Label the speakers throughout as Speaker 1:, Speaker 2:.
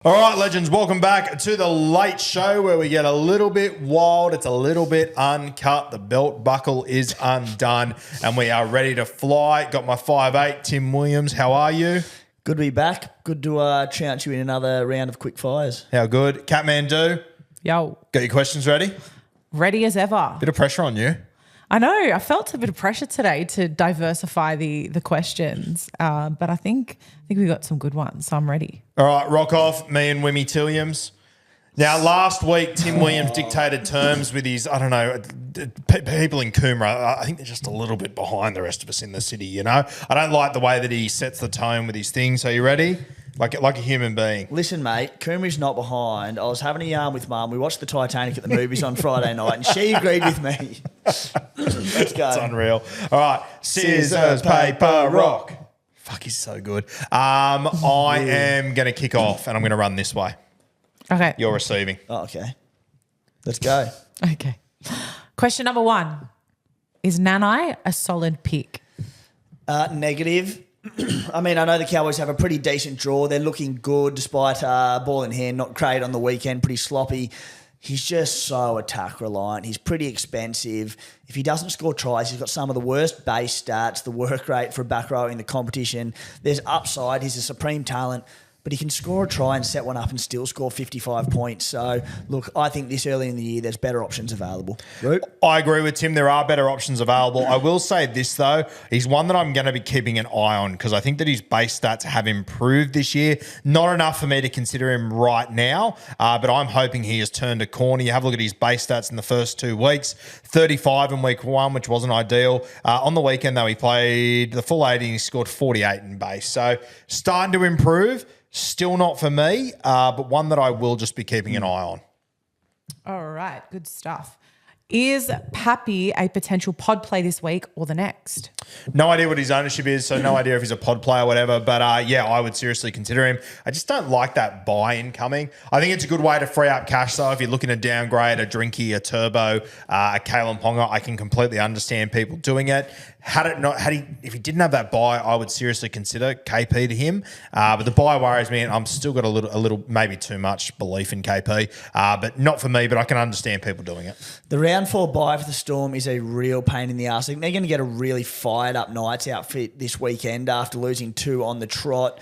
Speaker 1: All right, legends, welcome back to the late show where we get a little bit wild. It's a little bit uncut. The belt buckle is undone and we are ready to fly. Got my 5'8", Tim Williams. How are you?
Speaker 2: Good to be back. Good to trounce you in another round of quick fires.
Speaker 1: How good? Catmandu,
Speaker 3: Yo.
Speaker 1: got your questions ready?
Speaker 3: Ready as ever.
Speaker 1: Bit of pressure on you.
Speaker 3: I know. I felt a bit of pressure today to diversify the questions, but I think we got some good ones, so I'm ready.
Speaker 1: All right, rock off, me and Wimmy Tilliams. Now, last week, Tim Williams dictated terms with his, people in Coomera. I think they're just a little bit behind the rest of us in the city, you know? I don't like the way that he sets the tone with his things. Are you ready? Like a human being.
Speaker 2: Listen, mate, Coomera's not behind. I was having a yarn with Mum. We watched the Titanic at the movies on Friday night and she agreed with me. Let's go.
Speaker 1: It's unreal. All right, scissors, paper, rock. Fuck, he's so good. I am going to kick off and I'm going to run this way.
Speaker 3: Okay.
Speaker 1: You're receiving.
Speaker 2: Oh, okay. Let's go.
Speaker 3: Okay. Question number 1. Is Nanai a solid pick?
Speaker 2: Negative. I mean, I know the Cowboys have a pretty decent draw. They're looking good despite ball in hand, not great on the weekend, pretty sloppy. He's just so attack reliant. He's pretty expensive. If he doesn't score tries, he's got some of the worst base stats, the work rate for a back row in the competition. There's upside. He's a supreme talent. But he can score a try and set one up and still score 55 points. So, look, I think this early in the year, there's better options available. Root?
Speaker 1: I agree with Tim. There are better options available. I will say this, though. He's one that I'm going to be keeping an eye on because I think that his base stats have improved this year. Not enough for me to consider him right now, but I'm hoping he has turned a corner. You have a look at his base stats in the first 2 weeks. 35 in week 1, which wasn't ideal. On the weekend, though, he played the full 80 and he scored 48 in base. So, starting to improve. Still not for me, but one that I will just be keeping an eye on.
Speaker 3: All right. Good stuff. Is Pappy a potential pod play this week or the next?
Speaker 1: No idea what his ownership is, so no idea if he's a pod player or whatever. But, yeah, I would seriously consider him. I just don't like that buy-in coming. I think it's a good way to free up cash, though. If you're looking to downgrade a Drinky, a Turbo, a Kalen Ponga, I can completely understand people doing it. If he didn't have that buy, I would seriously consider KP to him. But the buy worries me, and I'm still got a little, maybe too much belief in KP. But not for me, but I can understand people doing it.
Speaker 2: The round 4 buy for the Storm is a real pain in the arse. I think they're going to get a really fired-up Knights outfit this weekend after losing 2 on the trot.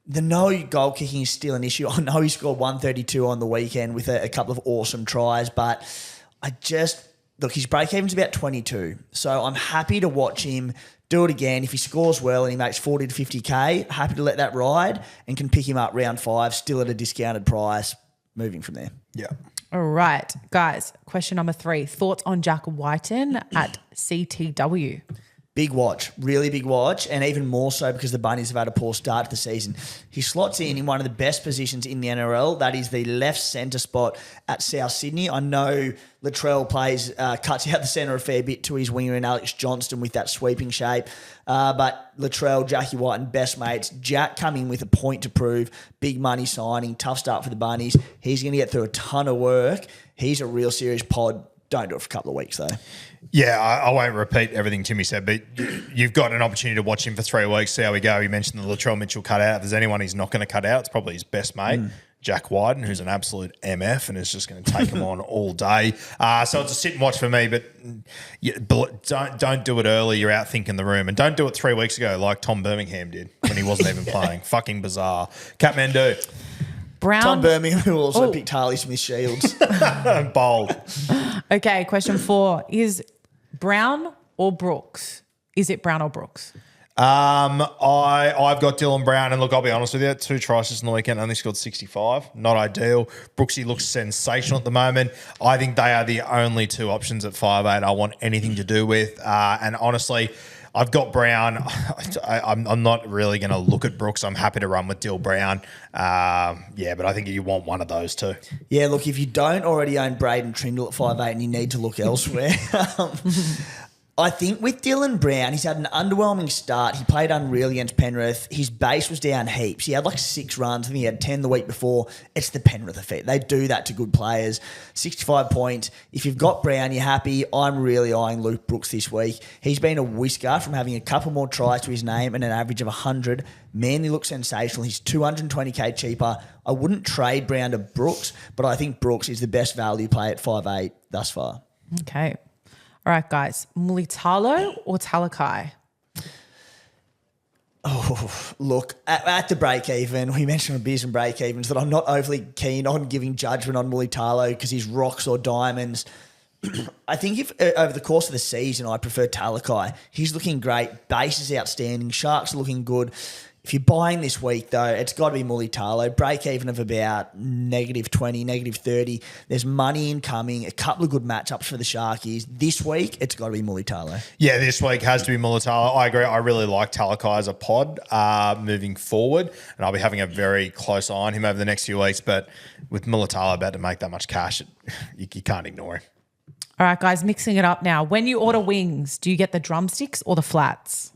Speaker 2: The no goal kicking is still an issue. I know he scored 132 on the weekend with a couple of awesome tries, but look, his break-even's about 22. So I'm happy to watch him do it again. If he scores well and he makes 40 to 50K, happy to let that ride and can pick him up round 5, still at a discounted price, moving from there.
Speaker 1: Yeah.
Speaker 3: All right. Guys, question number 3. Thoughts on Jack Whiten at CTW?
Speaker 2: Big watch, really big watch, and even more so because the Bunnies have had a poor start to the season. He slots in one of the best positions in the NRL. That is the left centre spot at South Sydney. I know Latrell cuts out the centre a fair bit to his winger and Alex Johnston with that sweeping shape. But Latrell, Jackie White and best mates. Jack coming with a point to prove. Big money signing, tough start for the Bunnies. He's going to get through a ton of work. He's a real serious pod. Don't do it for a couple of weeks, though.
Speaker 1: Yeah, I won't repeat everything Timmy said, but you've got an opportunity to watch him for 3 weeks, see how we go. He mentioned the Latrell Mitchell cutout. If there's anyone he's not going to cut out, it's probably his best mate, Jack Wyden, who's an absolute MF and is just going to take him on all day. So it's a sit and watch for me, but don't do it early. You're out thinking the room. And don't do it 3 weeks ago like Tom Birmingham did when he wasn't even playing. Fucking bizarre. Catmandu.
Speaker 3: Brown.
Speaker 2: Tom Birmingham, who also picked Harley Smith Shields.
Speaker 1: Bold.
Speaker 3: Okay, question 4. Is Brown or Brooks? Is it Brown or Brooks?
Speaker 1: I've got Dylan Brown, and look, I'll be honest with you, 2 tries on the weekend, only scored 65. Not ideal. Brooksy looks sensational at the moment. I think they are the only 2 options at 5'8" I want anything to do with. And honestly, I've got Brown. I'm not really going to look at Brooks. I'm happy to run with Dill Brown. But I think you want one of those 2.
Speaker 2: Yeah, look, if you don't already own Braden Trindle at 5'8" and you need to look elsewhere, I think with Dylan Brown, he's had an underwhelming start. He played unreal against Penrith. His base was down heaps. He had like 6 runs. I think he had 10 the week before. It's the Penrith effect. They do that to good players. 65 points. If you've got Brown, you're happy. I'm really eyeing Luke Brooks this week. He's been a whisker from having a couple more tries to his name and an average of 100. Manly looks sensational. He's 220k cheaper. I wouldn't trade Brown to Brooks, but I think Brooks is the best value play at 5'8" thus far.
Speaker 3: Okay. All right, guys. Mulitalo or Talakai?
Speaker 2: Oh, look, at the break even, we mentioned on Beers and Breakevens that I'm not overly keen on giving judgment on Mulitalo because he's rocks or diamonds. I think if over the course of the season, I prefer Talakai. He's looking great. Base is outstanding. Sharks are looking good. If you're buying this week, though, it's got to be Mulitalo. Break even of about -20, -30. There's money incoming, a couple of good matchups for the Sharkies. This week, it's got to be Mulitalo.
Speaker 1: Yeah, this week has to be Mulitalo. I agree. I really like Talakai as a pod moving forward, and I'll be having a very close eye on him over the next few weeks. But with Mulitalo about to make that much cash, you can't ignore him.
Speaker 3: All right, guys, mixing it up now. When you order wings, do you get the drumsticks or the flats?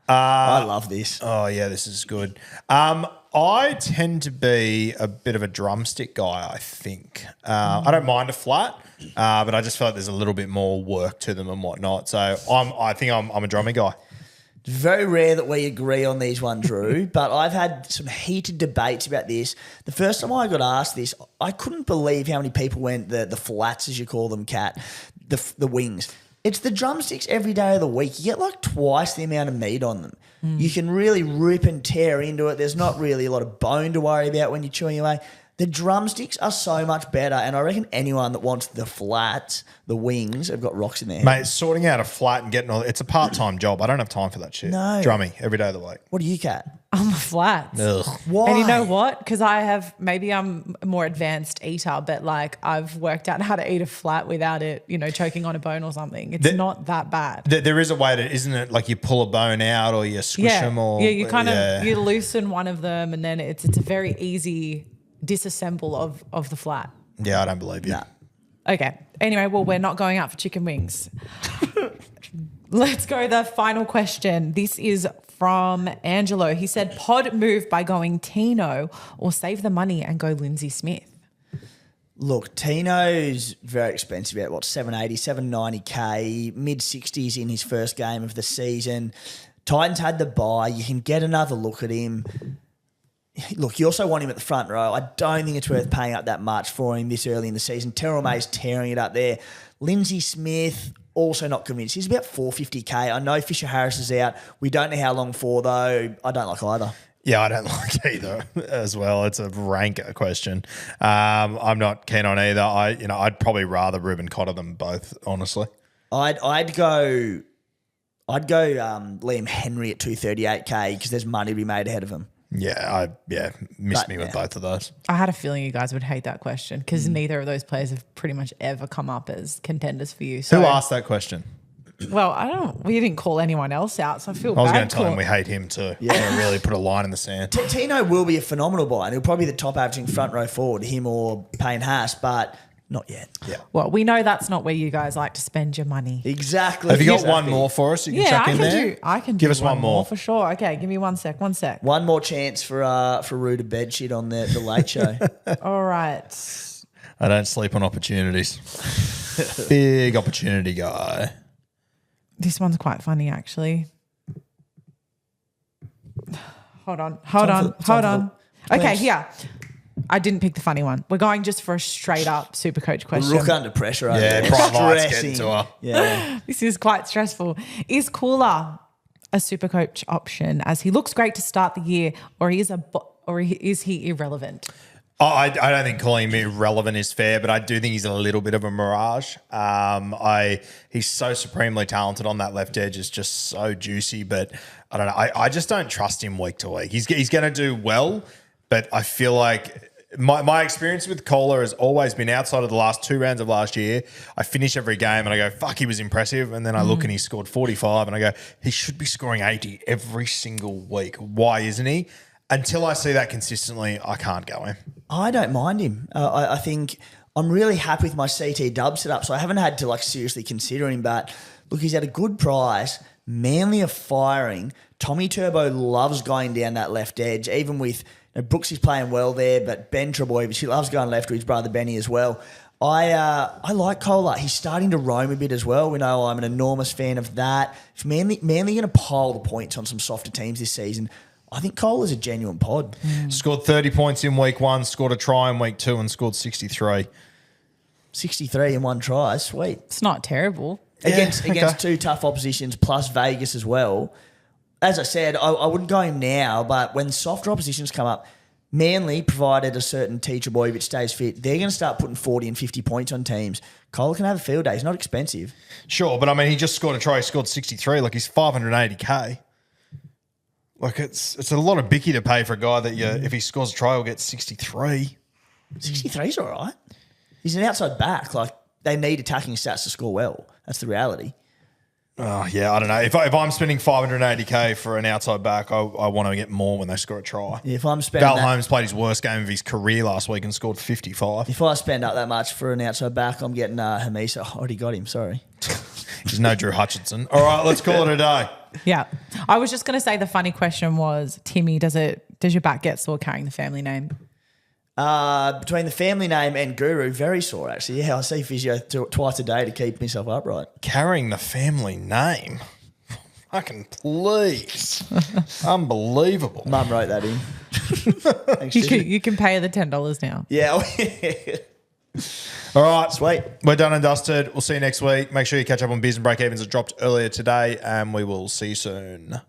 Speaker 2: I love this.
Speaker 1: Oh, yeah, this is good. I tend to be a bit of a drumstick guy, I think. I don't mind a flat, but I just feel like there's a little bit more work to them and whatnot. So I think I'm a drummy guy.
Speaker 2: It's very rare that we agree on these one, Drew, but I've had some heated debates about this. The first time I got asked this, I couldn't believe how many people went the flats, as you call them, Kat, the wings. It's the drumsticks every day of the week. You get like twice the amount of meat on them. You can really rip and tear into it. There's not really a lot of bone to worry about when you're chewing away. The drumsticks are so much better, and I reckon anyone that wants the flats, the wings, have got rocks in their
Speaker 1: Mate,
Speaker 2: hands.
Speaker 1: sorting out a flat and getting all it's a part-time job. I don't have time for that shit.
Speaker 2: No.
Speaker 1: Drummy every day of the week.
Speaker 2: What do you, Kat?
Speaker 3: I'm a flats.
Speaker 1: Ugh.
Speaker 2: Why?
Speaker 3: And you know what? Because maybe I'm a more advanced eater, but like I've worked out how to eat a flat without it, choking on a bone or something. It's not that bad.
Speaker 1: There is a way to, isn't it? Like you pull a bone out or you squish them or
Speaker 3: you kind of you loosen one of them, and then it's a very easy disassemble of the flat.
Speaker 1: Yeah, I don't believe you.
Speaker 2: Nah.
Speaker 3: Okay. Anyway, well, we're not going out for chicken wings. Let's go the final question. This is from Angelo. He said, pod move by going Tino or save the money and go Lindsay Smith.
Speaker 2: Look, Tino's very expensive at what, 780, 790k, mid-60s in his first game of the season. Titans had the bye. You can get another look at him. Look, you also want him at the front row. I don't think it's worth paying up that much for him this early in the season. Terrell May's tearing it up there. Lindsay Smith, also not convinced. He's about 450k. I know Fisher Harris is out. We don't know how long for, though. I don't like either.
Speaker 1: Yeah, I don't like either as well. It's a rank question. I'm not keen on either. I'd probably rather Ruben Cotter than both, honestly.
Speaker 2: I'd go Liam Henry at 238k because there's money to be made ahead of him.
Speaker 1: Missed me with both of those.
Speaker 3: I had a feeling you guys would hate that question because neither of those players have pretty much ever come up as contenders for you. So,
Speaker 1: Who asked that question?
Speaker 3: Well, we didn't call anyone else out, so I feel
Speaker 1: I was
Speaker 3: bad.
Speaker 1: going to tell him we hate him too. Yeah, really put a line in the sand.
Speaker 2: Tino will be a phenomenal buy, and he'll probably be the top averaging front row forward, him or Payne Haas, but not yet.
Speaker 1: Yeah.
Speaker 3: Well, we know that's not where you guys like to spend your money.
Speaker 2: Exactly.
Speaker 1: Have you got
Speaker 2: Exactly.
Speaker 1: one more for us? You can chuck in there.
Speaker 3: I can
Speaker 1: give
Speaker 3: do
Speaker 1: us one more
Speaker 3: for sure. Okay, give me 1 sec. 1 sec.
Speaker 2: One more chance for Rue to bed shit on the late show.
Speaker 3: All right.
Speaker 1: I don't sleep on opportunities. Big opportunity guy.
Speaker 3: This one's quite funny, actually. Hold on. Okay, here. I didn't pick the funny one. We're going just for a straight up Supercoach question.
Speaker 2: Rook under pressure. Over
Speaker 1: Yeah,
Speaker 2: there.
Speaker 1: Bright Light's
Speaker 2: Stressing.
Speaker 1: getting to her.
Speaker 2: Yeah.
Speaker 3: This is quite stressful. Is Cooler a Supercoach option as he looks great to start the year, or is he irrelevant?
Speaker 1: I don't think calling him irrelevant is fair, but I do think he's a little bit of a mirage. He's so supremely talented on that left edge. It's just so juicy, but I don't know. I just don't trust him week to week. He's going to do well, but I feel like my experience with Kohler has always been outside of the last 2 rounds of last year. I finish every game and I go, fuck, he was impressive. And then I look and he scored 45 and I go, he should be scoring 80 every single week. Why isn't he? Until I see that consistently, I can't go him.
Speaker 2: I don't mind him. I think I'm really happy with my CT dub setup, so I haven't had to like seriously consider him. But look, he's at a good price. Manly are firing. Tommy Turbo loves going down that left edge, even with Brooks is playing well there, but Ben Trebojevic, he loves going left to his brother Benny as well. I like Kohler. He's starting to roam a bit as well. We know I'm an enormous fan of that. If Manly are going to pile the points on some softer teams this season, I think Kohler's a genuine pod.
Speaker 1: Scored 30 points in week 1, scored a try in week 2 and scored 63.
Speaker 2: 63 in one try, sweet.
Speaker 3: It's not terrible.
Speaker 2: Against two tough oppositions plus Vegas as well. As I said, I wouldn't go him now, but when softer oppositions come up, Manly, provided a certain T. Trebojevic stays fit, they're going to start putting 40 and 50 points on teams. Kohler can have a field day. He's not expensive.
Speaker 1: Sure, but I mean, he just scored a try. He scored 63. Like, he's 580K. Like, it's a lot of bicky to pay for a guy that if he scores a try, he'll get 63.
Speaker 2: 63's all right. He's an outside back. Like, they need attacking stats to score well. That's the reality.
Speaker 1: Oh, yeah, I don't know. If I'm spending 580K for an outside back, I want to get more when they score a try.
Speaker 2: Yeah, if I'm spending
Speaker 1: Val Holmes played his worst game of his career last week and scored 55.
Speaker 2: If I spend up that much for an outside back, I'm getting Hamisa. I already got him, sorry.
Speaker 1: He's no Drew Hutchinson. All right, let's call it a day.
Speaker 3: Yeah. I was just going to say the funny question was, Timmy, does your back get sore carrying the family name?
Speaker 2: Between the family name and Guru, very sore actually. Yeah, I see physio twice a day to keep myself upright.
Speaker 1: Carrying the family name? Fucking please. Unbelievable.
Speaker 2: Mum wrote that in. Thanks,
Speaker 3: You can pay her the $10 now.
Speaker 2: Yeah.
Speaker 1: All right.
Speaker 2: Sweet.
Speaker 1: We're done and dusted. We'll see you next week. Make sure you catch up on Beers and Breakevens. It dropped earlier today, and we will see you soon.